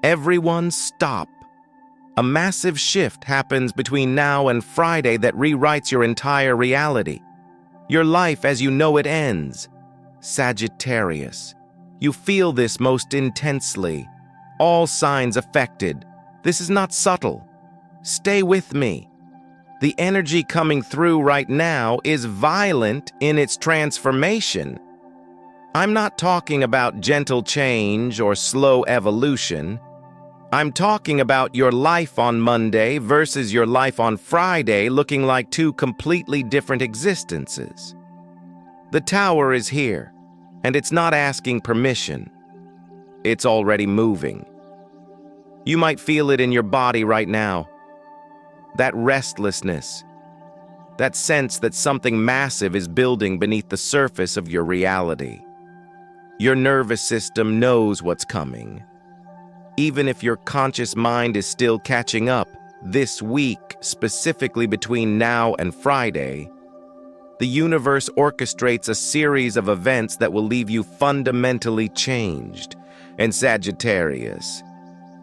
Everyone stop. A massive shift happens between now and Friday that rewrites your entire reality. Your life as you know it ends. Sagittarius. You feel this most intensely. All signs affected. This is not subtle. Stay with me. The energy coming through right now is violent in its transformation. I'm not talking about gentle change or slow evolution. I'm talking about your life on Monday versus your life on Friday looking like two completely different existences. The tower is here, and it's not asking permission. It's already moving. You might feel it in your body right now. That restlessness, that sense that something massive is building beneath the surface of your reality. Your nervous system knows what's coming. Even if your conscious mind is still catching up, this week, specifically between now and Friday, the universe orchestrates a series of events that will leave you fundamentally changed. And Sagittarius,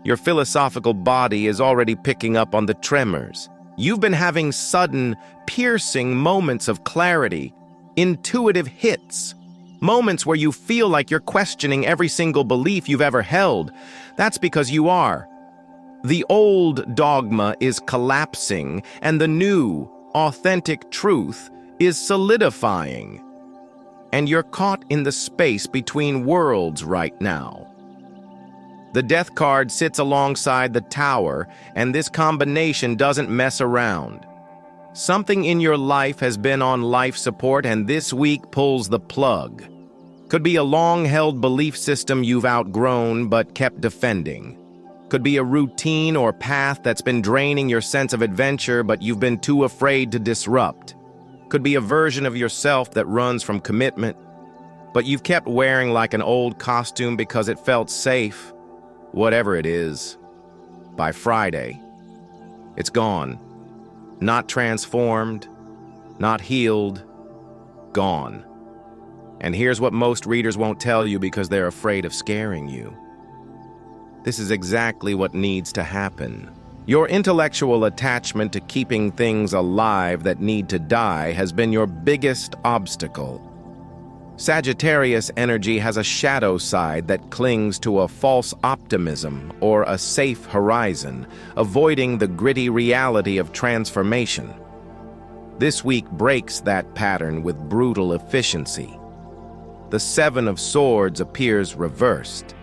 your philosophical body is already picking up on the tremors. You've been having sudden, piercing moments of clarity, intuitive hits, moments where you feel like you're questioning every single belief you've ever held. That's because you are. The old dogma is collapsing, and the new, authentic truth is solidifying. And you're caught in the space between worlds right now. The Death card sits alongside the Tower, and this combination doesn't mess around. Something in your life has been on life support, and this week pulls the plug. Could be a long-held belief system you've outgrown but kept defending. Could be a routine or path that's been draining your sense of adventure but you've been too afraid to disrupt. Could be a version of yourself that runs from commitment, but you've kept wearing like an old costume because it felt safe. Whatever it is, by Friday, it's gone. Not transformed, not healed, gone. And here's what most readers won't tell you because they're afraid of scaring you. This is exactly what needs to happen. Your intellectual attachment to keeping things alive that need to die has been your biggest obstacle. Sagittarius energy has a shadow side that clings to a false optimism or a safe horizon, avoiding the gritty reality of transformation. This week breaks that pattern with brutal efficiency. The Seven of Swords appears reversed,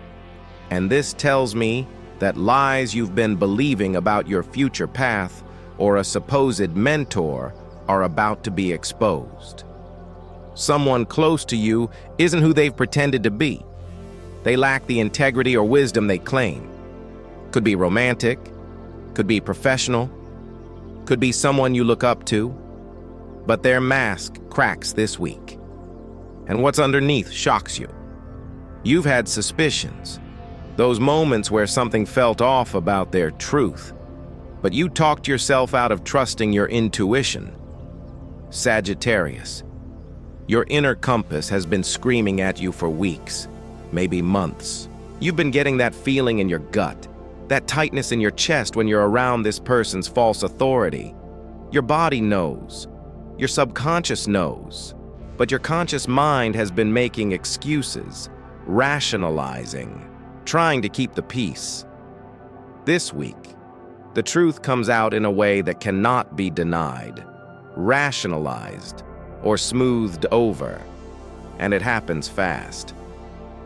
and this tells me that lies you've been believing about your future path or a supposed mentor are about to be exposed. Someone close to you isn't who they've pretended to be. They lack the integrity or wisdom they claim. Could be romantic, could be professional, could be someone you look up to, but their mask cracks this week. And what's underneath shocks you. You've had suspicions, those moments where something felt off about their truth, but you talked yourself out of trusting your intuition. Sagittarius, your inner compass has been screaming at you for weeks, maybe months. You've been getting that feeling in your gut, that tightness in your chest when you're around this person's false authority. Your body knows, your subconscious knows, but your conscious mind has been making excuses, rationalizing, trying to keep the peace. This week, the truth comes out in a way that cannot be denied, rationalized, or smoothed over, and it happens fast.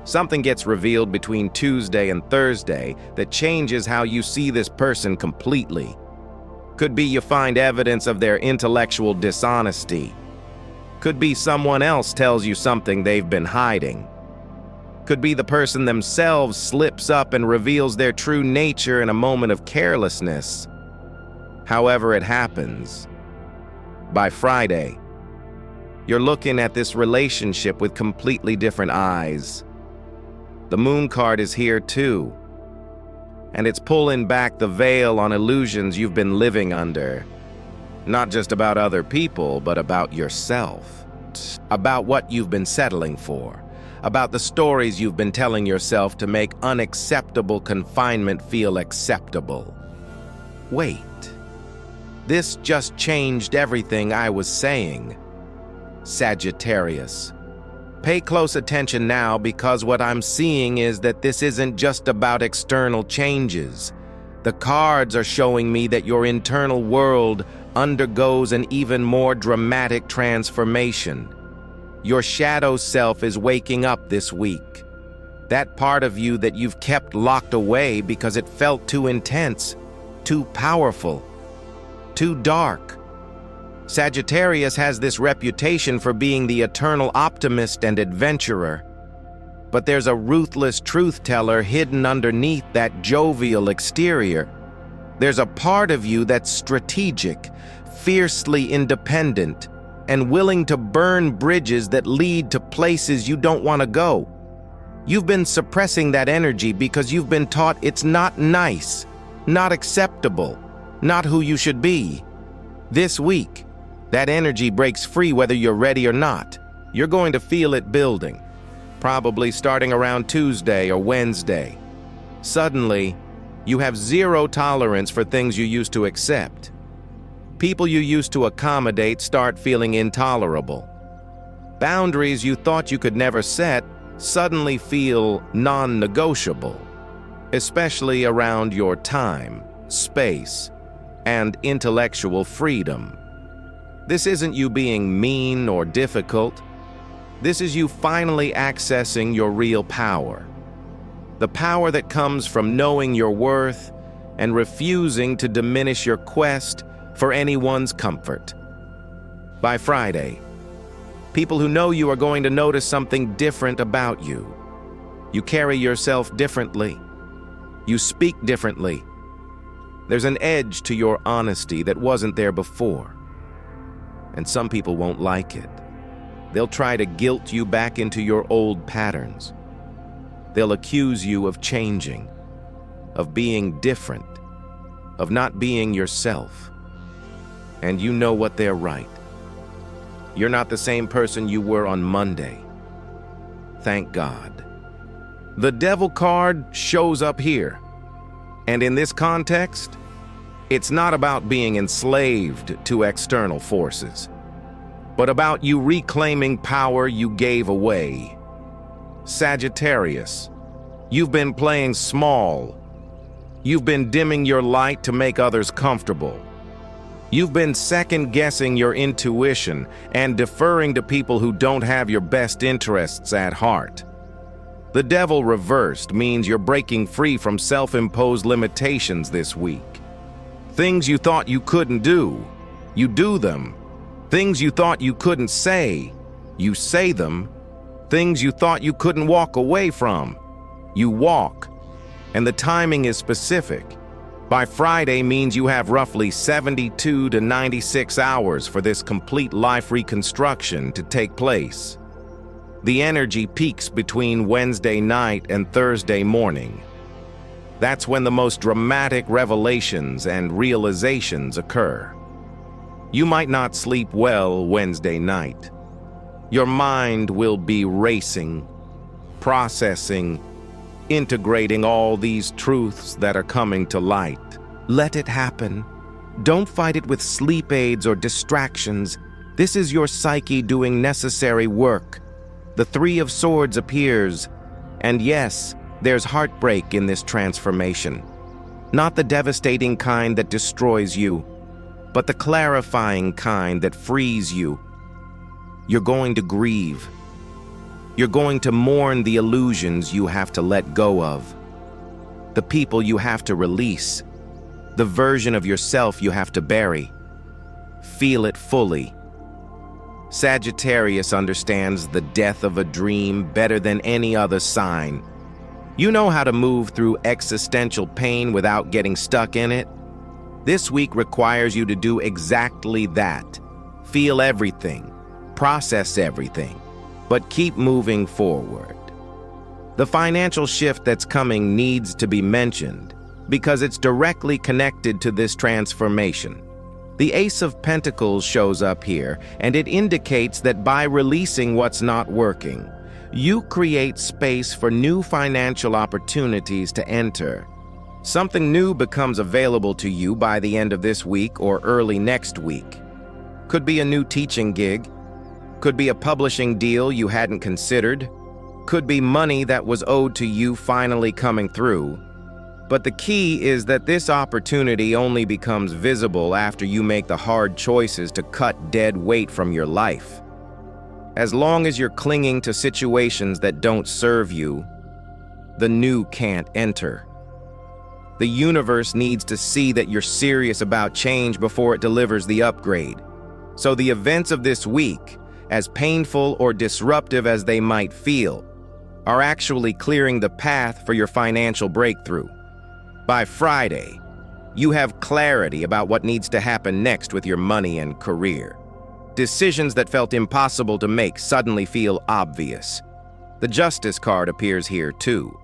Something gets revealed between Tuesday and Thursday that changes how you see this person completely. Could be you find evidence of their intellectual dishonesty. Could be someone else tells you something they've been hiding. Could be the person themselves slips up and reveals their true nature in a moment of carelessness. However it happens, by Friday, you're looking at this relationship with completely different eyes. The Moon card is here too, and it's pulling back the veil on illusions you've been living under. Not just about other people, but about yourself. About what you've been settling for. about the stories you've been telling yourself to make unacceptable confinement feel acceptable. Wait. This just changed everything I was saying. Sagittarius. Pay close attention now, because what I'm seeing is that this isn't just about external changes. The cards are showing me that your internal world undergoes an even more dramatic transformation. Your shadow self is waking up this week. That part of you that you've kept locked away because it felt too intense, too powerful, too dark. Sagittarius has this reputation for being the eternal optimist and adventurer. But there's a ruthless truth-teller hidden underneath that jovial exterior. There's a part of you that's strategic, fiercely independent, and willing to burn bridges that lead to places you don't want to go. You've been suppressing that energy because you've been taught it's not nice, not acceptable, not who you should be. This week, that energy breaks free whether you're ready or not. You're going to feel it building, probably starting around Tuesday or Wednesday. Suddenly, you have zero tolerance for things you used to accept. People you used to accommodate start feeling intolerable. Boundaries you thought you could never set suddenly feel non-negotiable, especially around your time, space, and intellectual freedom. This isn't you being mean or difficult. This is you finally accessing your real power. The power that comes from knowing your worth and refusing to diminish your quest for anyone's comfort. By Friday, people who know you are going to notice something different about you. You carry yourself differently. You speak differently. There's an edge to your honesty that wasn't there before. And some people won't like it. They'll try to guilt you back into your old patterns. They'll accuse you of changing, of being different, of not being yourself. And you know what, they're right. You're not the same person you were on Monday. Thank God. The Devil card shows up here. And in this context, it's not about being enslaved to external forces, but about you reclaiming power you gave away. Sagittarius, you've been playing small. You've been dimming your light to make others comfortable. You've been second-guessing your intuition and deferring to people who don't have your best interests at heart. The Devil reversed means you're breaking free from self-imposed limitations this week. Things you thought you couldn't do, you do them. Things you thought you couldn't say, you say them. Things you thought you couldn't walk away from, you walk. And the timing is specific. By Friday means you have roughly 72 to 96 hours for this complete life reconstruction to take place. The energy peaks between Wednesday night and Thursday morning. That's when the most dramatic revelations and realizations occur. You might not sleep well Wednesday night. Your mind will be racing, processing, integrating all these truths that are coming to light. Let it happen. Don't fight it with sleep aids or distractions. This is your psyche doing necessary work. The Three of Swords appears, and yes, there's heartbreak in this transformation. Not the devastating kind that destroys you, but the clarifying kind that frees you. You're going to grieve. You're going to mourn the illusions you have to let go of, the people you have to release, the version of yourself you have to bury. Feel it fully. Sagittarius understands the death of a dream better than any other sign. You know how to move through existential pain without getting stuck in it. This week requires you to do exactly that. Feel everything, process everything, but keep moving forward. The financial shift that's coming needs to be mentioned because it's directly connected to this transformation. The Ace of Pentacles shows up here, and it indicates that by releasing what's not working, You create space for new financial opportunities to enter. Something new becomes available to you by the end of this week or early next week. Could be a new teaching gig. Could be a publishing deal you hadn't considered. Could be money that was owed to you finally coming through. But the key is that this opportunity only becomes visible after you make the hard choices to cut dead weight from your life. As long as you're clinging to situations that don't serve you, the new can't enter. The universe needs to see that you're serious about change before it delivers the upgrade. So the events of this week, as painful or disruptive as they might feel, are actually clearing the path for your financial breakthrough. By Friday, you have clarity about what needs to happen next with your money and career. Decisions that felt impossible to make suddenly feel obvious. The Justice card appears here too,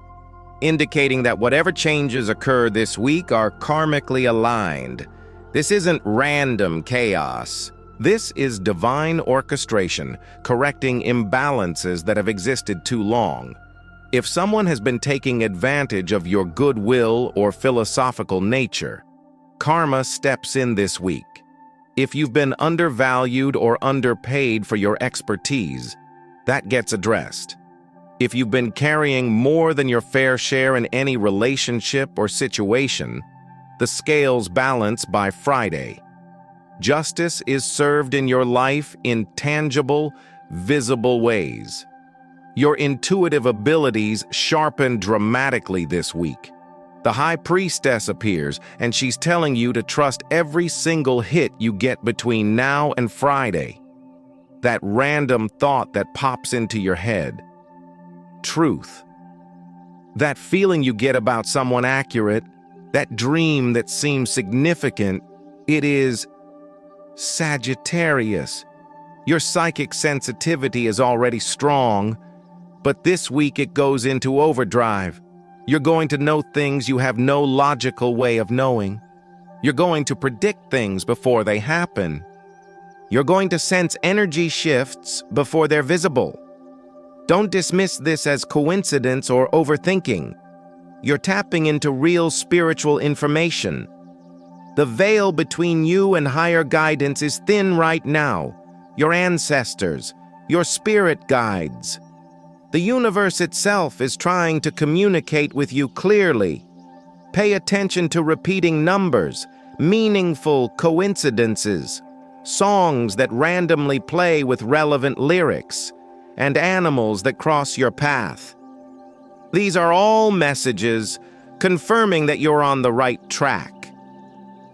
indicating that whatever changes occur this week are karmically aligned. This isn't random chaos. This is divine orchestration, correcting imbalances that have existed too long. If someone has been taking advantage of your goodwill or philosophical nature, karma steps in this week. If you've been undervalued or underpaid for your expertise, that gets addressed. If you've been carrying more than your fair share in any relationship or situation, the scales balance by Friday. Justice is served in your life in tangible, visible ways. Your intuitive abilities sharpen dramatically this week. The High Priestess appears, and she's telling you to trust every single hit you get between now and Friday. That random thought that pops into your head. Truth. That feeling you get about someone accurate, that dream that seems significant, it is Sagittarius. Your psychic sensitivity is already strong, but this week it goes into overdrive. You're going to know things you have no logical way of knowing. You're going to predict things before they happen. You're going to sense energy shifts before they're visible. Don't dismiss this as coincidence or overthinking. You're tapping into real spiritual information. The veil between you and higher guidance is thin right now. Your ancestors, your spirit guides. The universe itself is trying to communicate with you clearly. Pay attention to repeating numbers, meaningful coincidences, songs that randomly play with relevant lyrics, and animals that cross your path. These are all messages confirming that you're on the right track.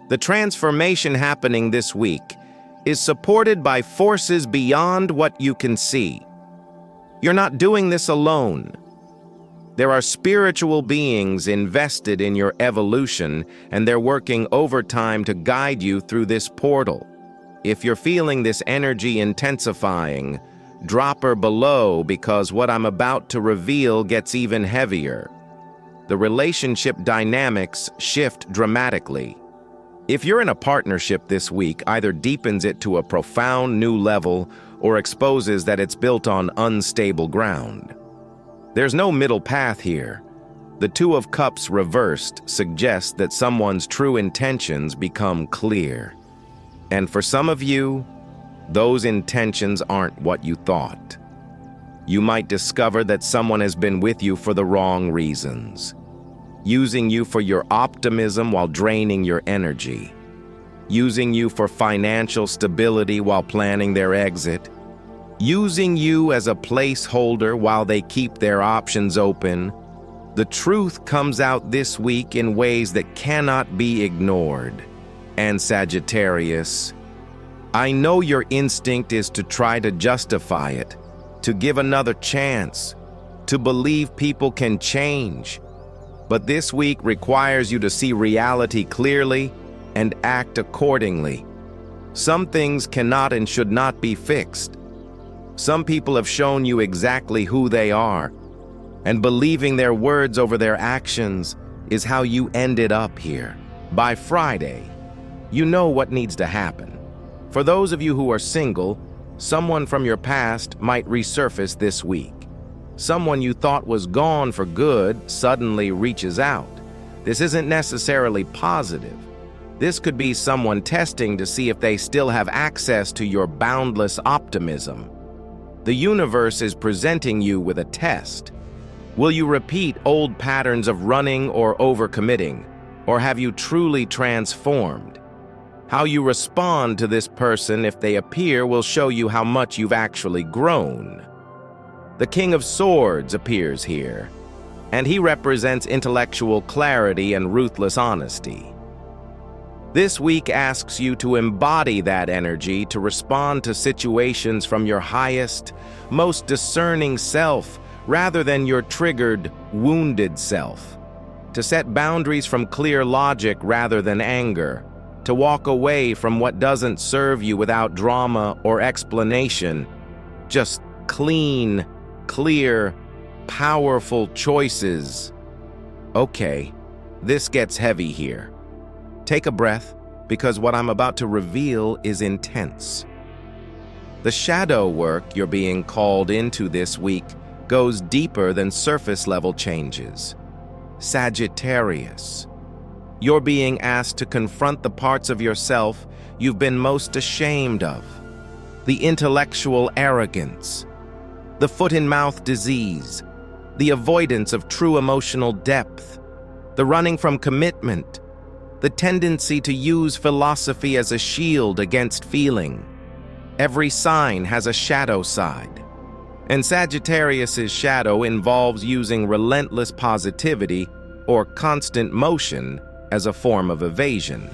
The transformation happening this week is supported by forces beyond what you can see. You're not doing this alone. There are spiritual beings invested in your evolution, and they're working overtime to guide you through this portal. If you're feeling this energy intensifying, drop her below because what I'm about to reveal gets even heavier. The relationship dynamics shift dramatically. If you're in a partnership this week, either deepens it to a profound new level or exposes that it's built on unstable ground. There's no middle path here. The Two of Cups reversed suggests that someone's true intentions become clear. And for some of you, those intentions aren't what you thought. You might discover that someone has been with you for the wrong reasons, using you for your optimism while draining your energy, using you for financial stability while planning their exit, using you as a placeholder while they keep their options open. The truth comes out this week in ways that cannot be ignored. And Sagittarius, I know your instinct is to try to justify it, to give another chance, to believe people can change. But this week requires you to see reality clearly and act accordingly. Some things cannot and should not be fixed. Some people have shown you exactly who they are, and believing their words over their actions is how you ended up here. By Friday, you know what needs to happen. For those of you who are single, someone from your past might resurface this week. Someone you thought was gone for good suddenly reaches out. This isn't necessarily positive. This could be someone testing to see if they still have access to your boundless optimism. The universe is presenting you with a test. Will you repeat old patterns of running or overcommitting, or have you truly transformed? How you respond to this person if they appear will show you how much you've actually grown. The King of Swords appears here, and he represents intellectual clarity and ruthless honesty. This week asks you to embody that energy to respond to situations from your highest, most discerning self rather than your triggered, wounded self. To set boundaries from clear logic rather than anger. To walk away from what doesn't serve you without drama or explanation. Just clean, clear, powerful choices. Okay, this gets heavy here. Take a breath, because what I'm about to reveal is intense. The shadow work you're being called into this week goes deeper than surface-level changes. Sagittarius. You're being asked to confront the parts of yourself you've been most ashamed of. The intellectual arrogance, the foot-and-mouth disease, the avoidance of true emotional depth, the running from commitment, the tendency to use philosophy as a shield against feeling. Every sign has a shadow side, and Sagittarius's shadow involves using relentless positivity or constant motion as a form of evasion,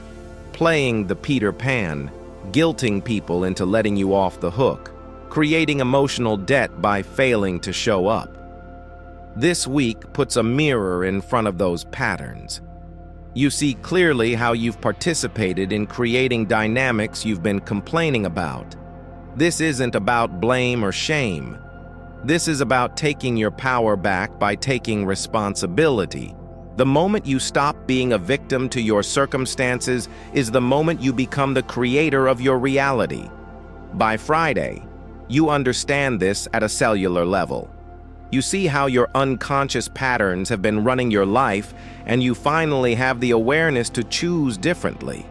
playing the Peter Pan, guilting people into letting you off the hook, creating emotional debt by failing to show up. This week puts a mirror in front of those patterns. You see clearly how you've participated in creating dynamics you've been complaining about. This isn't about blame or shame. This is about taking your power back by taking responsibility. The moment you stop being a victim to your circumstances is the moment you become the creator of your reality. By Friday, you understand this at a cellular level. You see how your unconscious patterns have been running your life, and you finally have the awareness to choose differently.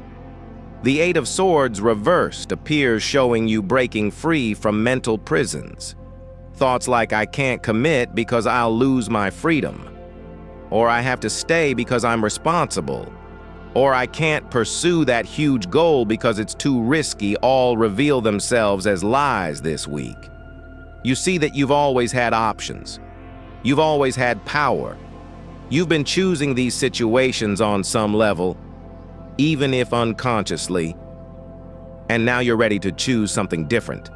The Eight of Swords reversed appears, showing you breaking free from mental prisons. Thoughts like, I can't commit because I'll lose my freedom, or I have to stay because I'm responsible, or I can't pursue that huge goal because it's too risky, all reveal themselves as lies this week. You see that you've always had options. You've always had power. You've been choosing these situations on some level, even if unconsciously, and now you're ready to choose something different.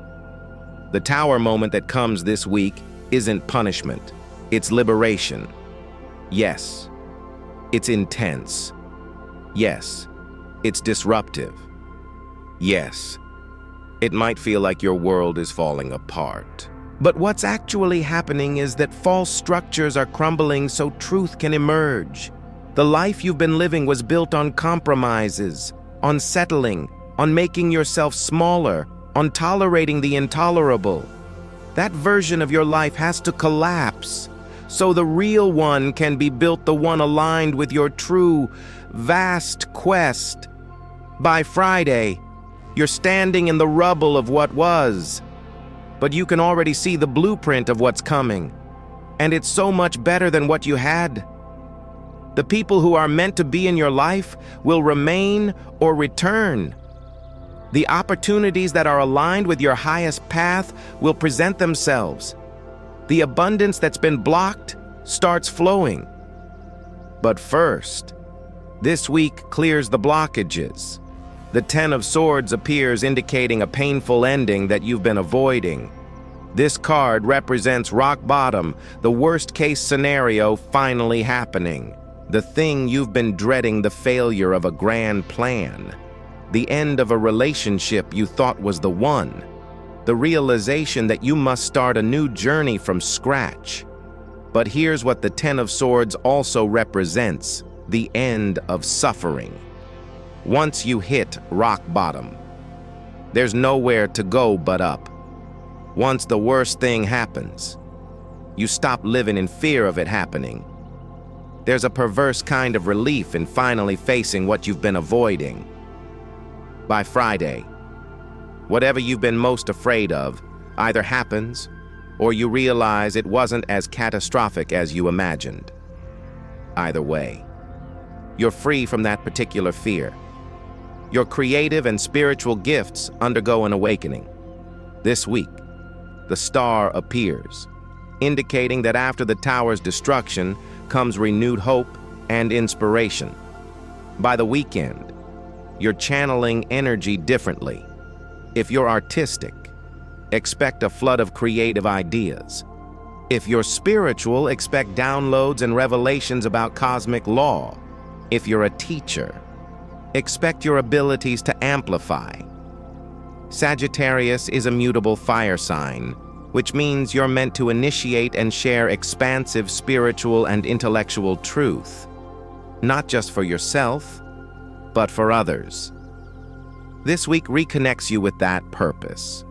The Tower moment that comes this week isn't punishment, it's liberation. Yes, it's intense. Yes, it's disruptive. Yes, it might feel like your world is falling apart. But what's actually happening is that false structures are crumbling so truth can emerge. The life you've been living was built on compromises, on settling, on making yourself smaller, on tolerating the intolerable. That version of your life has to collapse, so the real one can be built, the one aligned with your true, vast quest. By Friday, you're standing in the rubble of what was, but you can already see the blueprint of what's coming, and it's so much better than what you had. The people who are meant to be in your life will remain or return. The opportunities that are aligned with your highest path will present themselves. The abundance that's been blocked starts flowing. But first, this week clears the blockages. The Ten of Swords appears, indicating a painful ending that you've been avoiding. This card represents rock bottom, the worst-case scenario finally happening. The thing you've been dreading, the failure of a grand plan. The end of a relationship you thought was the one. The realization that you must start a new journey from scratch. But here's what the Ten of Swords also represents: the end of suffering. Once you hit rock bottom, there's nowhere to go but up. Once the worst thing happens, You stop living in fear of it happening. There's a perverse kind of relief in finally facing what you've been avoiding. By Friday, whatever you've been most afraid of either happens or you realize it wasn't as catastrophic as you imagined. Either way, you're free from that particular fear. Your creative and spiritual gifts undergo an awakening. This week, the star appears, indicating that after the tower's destruction comes renewed hope and inspiration. By the weekend, you're channeling energy differently. If you're artistic, expect a flood of creative ideas. If you're spiritual, expect downloads and revelations about cosmic law. If you're a teacher, expect your abilities to amplify. Sagittarius is a mutable fire sign, which means you're meant to initiate and share expansive spiritual and intellectual truth, not just for yourself, but for others. This week reconnects you with that purpose.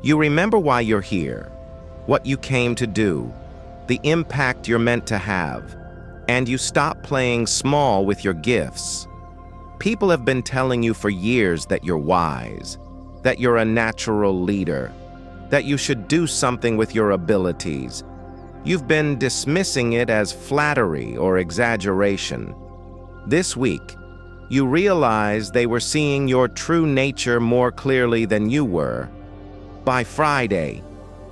You remember why you're here, what you came to do, the impact you're meant to have, and you stop playing small with your gifts. People have been telling you for years that you're wise, that you're a natural leader, that you should do something with your abilities. You've been dismissing it as flattery or exaggeration. This week, you realize they were seeing your true nature more clearly than you were. By Friday,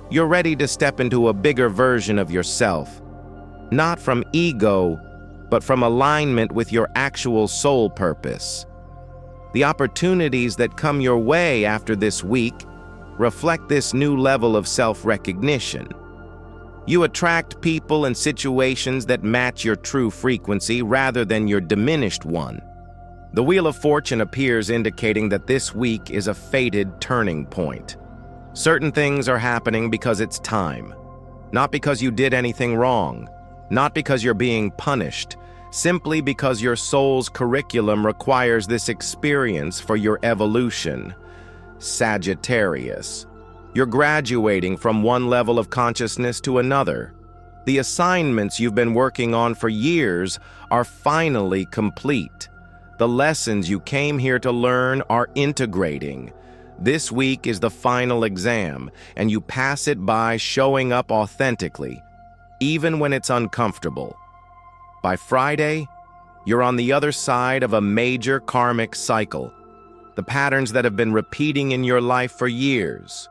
you're ready to step into a bigger version of yourself, not from ego, but from alignment with your actual soul purpose. The opportunities that come your way after this week reflect this new level of self-recognition. You attract people and situations that match your true frequency rather than your diminished one. The Wheel of Fortune appears, indicating that this week is a fated turning point. Certain things are happening because it's time, not because you did anything wrong, not because you're being punished, simply because your soul's curriculum requires this experience for your evolution. Sagittarius, you're graduating from one level of consciousness to another. The assignments you've been working on for years are finally complete. The lessons you came here to learn are integrating. This week is the final exam, and you pass it by showing up authentically, even when it's uncomfortable. By Friday, you're on the other side of a major karmic cycle. The patterns that have been repeating in your life for years,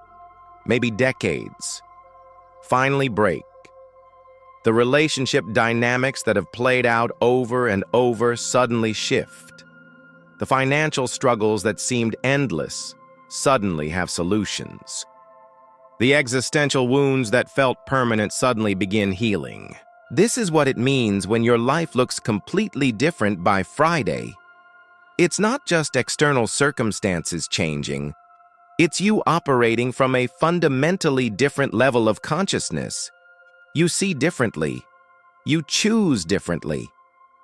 maybe decades, finally break. The relationship dynamics that have played out over and over suddenly shift. The financial struggles that seemed endless suddenly have solutions. The existential wounds that felt permanent suddenly begin healing. This is what it means when your life looks completely different by Friday. It's not just external circumstances changing. It's you operating from a fundamentally different level of consciousness. You see differently. You choose differently.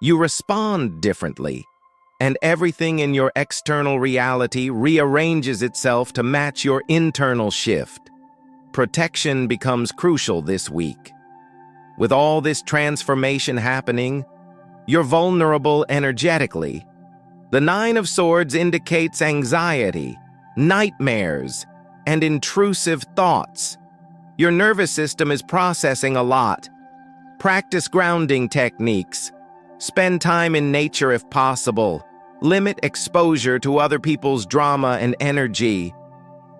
You respond differently. And everything in your external reality rearranges itself to match your internal shift. Protection becomes crucial this week. With all this transformation happening, you're vulnerable energetically. The Nine of Swords indicates anxiety, nightmares, and intrusive thoughts. Your nervous system is processing a lot. Practice grounding techniques. Spend time in nature if possible. Limit exposure to other people's drama and energy.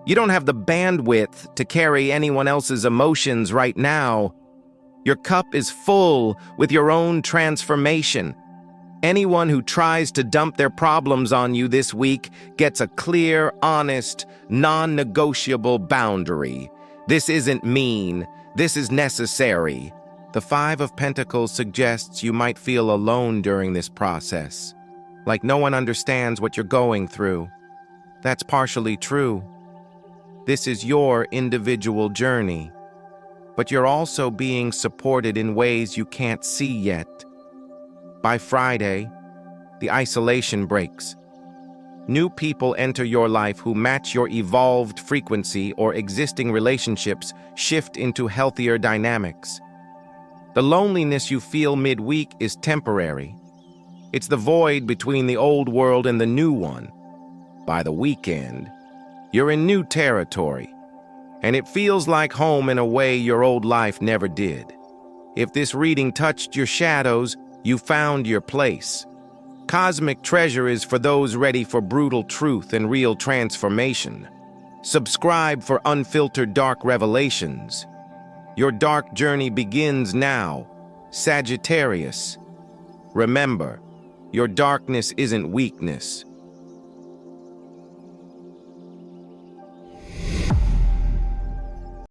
You don't have the bandwidth to carry anyone else's emotions right now. Your cup is full with your own transformation. Anyone who tries to dump their problems on you this week gets a clear, honest, non-negotiable boundary. This isn't mean. This is necessary. The Five of Pentacles suggests you might feel alone during this process, like no one understands what you're going through. That's partially true. This is your individual journey, but you're also being supported in ways you can't see yet. By Friday, the isolation breaks. New people enter your life who match your evolved frequency, or existing relationships shift into healthier dynamics. The loneliness you feel midweek is temporary. It's the void between the old world and the new one. By the weekend, you're in new territory, and it feels like home in a way your old life never did. If this reading touched your shadows, you found your place. Cosmic treasure is for those ready for brutal truth and real transformation. Subscribe for unfiltered dark revelations. Your dark journey begins now, Sagittarius. Remember, your darkness isn't weakness.